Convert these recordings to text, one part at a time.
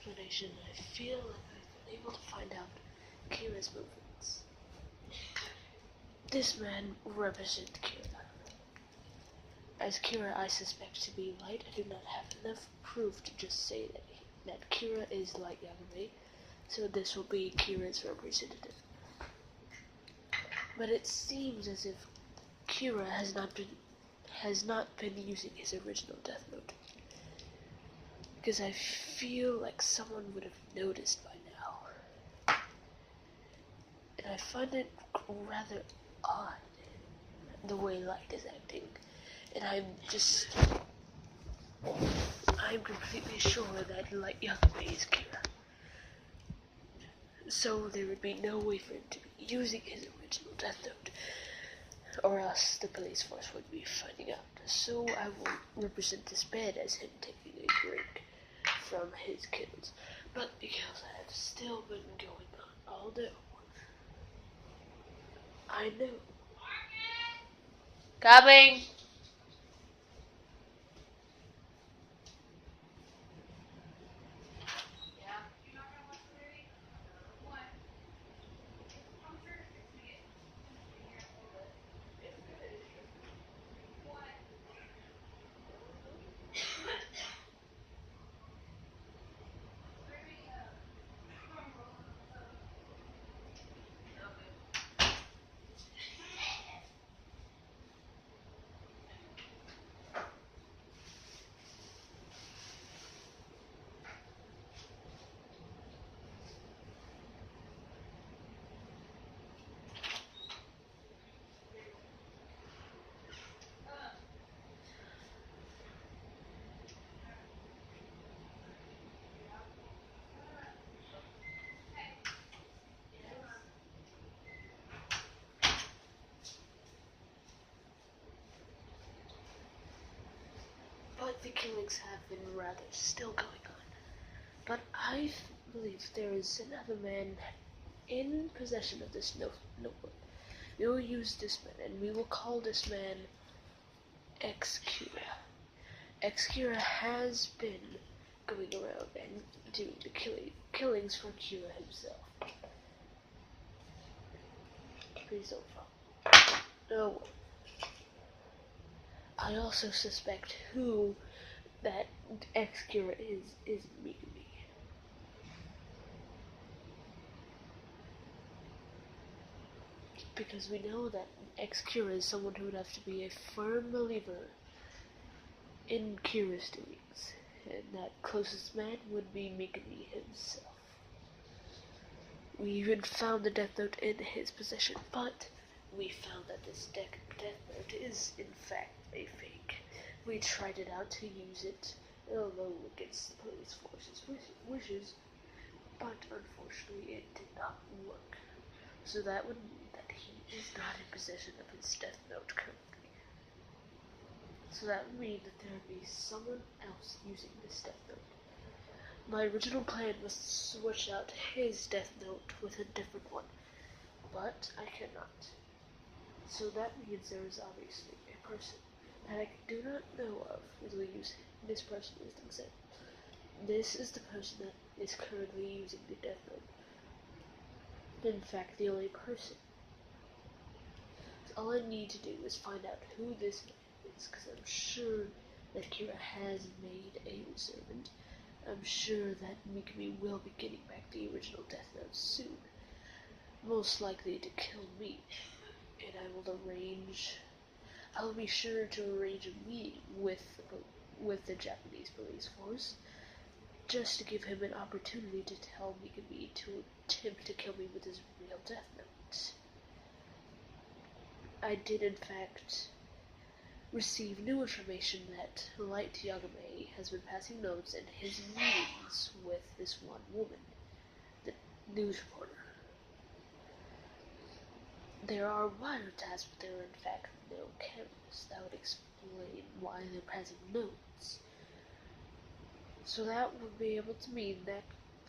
explanation, I feel like I've been able to find out Kira's movements. This man represents Kira. As Kira I suspect to be Light, I do not have enough proof to just say that Kira is Light Yagami, so this will be Kira's representative. But it seems as if Kira has not been using his original Death Note. Because I feel like someone would have noticed by now. And I find it rather odd, the way Light is acting. And I'm completely sure that Light Yagami is Kira. So there would be no way for him to be using his original Death Note, or else the police force would be finding out. So I will represent this man as him taking a drink from his kills. But because I have still been going on all day, I know. Coming! But the killings have been rather still going on. But I believe there is another man in possession of this notebook. We will use this man, and we will call this man X-Kira. X-Kira has been going around and doing the killings for Kira himself. Please don't fall. No. I also suspect who that X-Kira is Mikami. Because we know that X-Kira is someone who would have to be a firm believer in Kira's doings, and that closest man would be Mikami himself. We even found the Death Note in his possession, but we found that this Death Note is in fact a fake. We tried it out to use it, although against the police force's wishes, but unfortunately it did not work. So that would mean that he is not in possession of his Death Note currently. So that would mean that there would be someone else using this Death Note. My original plan was to switch out his Death Note with a different one, but I cannot. So that means there is obviously a person that I do not know of, as we use this person as an example. This is the person that is currently using the Death Note. In fact, the only person. So all I need to do is find out who this man is, because I'm sure that Kira has made a servant. I'm sure that Mikami will be getting back the original Death Note soon. Most likely to kill me. And I will be sure to arrange a meeting with the Japanese police force, just to give him an opportunity to tell Mikami to attempt to kill me with his real Death Note. I did in fact receive new information that Light Yagami has been passing notes in his meetings with this one woman, the news reporter. There are wiretaps, but there are in fact no cameras. That would explain why they're passing notes. So that would be able to mean that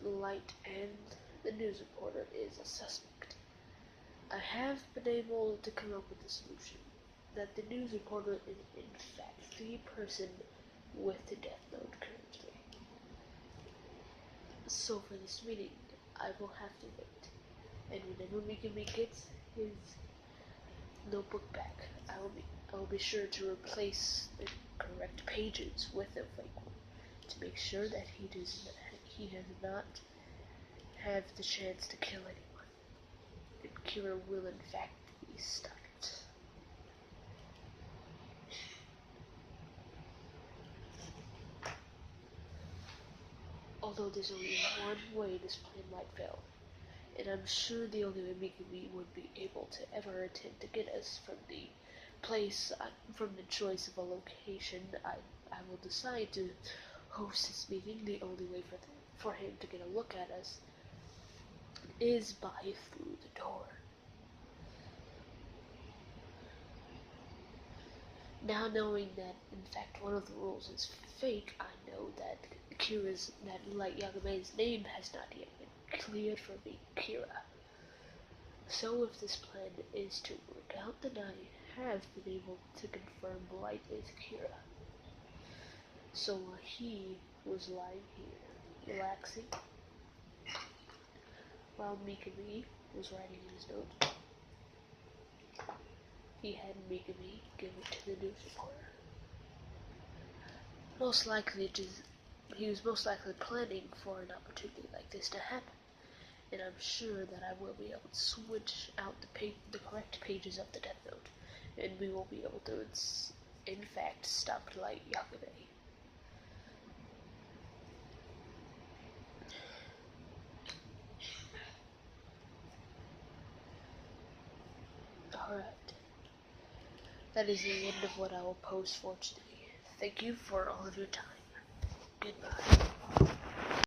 Light and the news reporter is a suspect. I have been able to come up with a solution. That the news reporter is in fact the person with the Death Note currently. So for this meeting, I will have to wait. And whenever Mikami gets his notebook back, I will be sure to replace the correct pages with a fake one to make sure that he does not have the chance to kill anyone. And Kira will in fact be stopped. Although there's only one way this plan might fail, and I'm sure the only way Mikami would be able to ever attempt to get us from the place, from the choice of a location I will decide to host this meeting. The only way for him to get a look at us is by through the door. Now knowing that in fact one of the rules is fake, I know that Light Yagame's name has not yet been cleared for being Kira. So if this plan is to work out, then I have been able to confirm Light is Kira. So while he was lying here, relaxing, while Mikami was writing in his note, he had Mikami give it to the news reporter. He was most likely planning for an opportunity like this to happen, and I'm sure that I will be able to switch out the correct pages of the Death Note, and we will be able to, in fact, stop Light Yagame. Alright. That is the end of what I will post for today. Thank you for all of your time.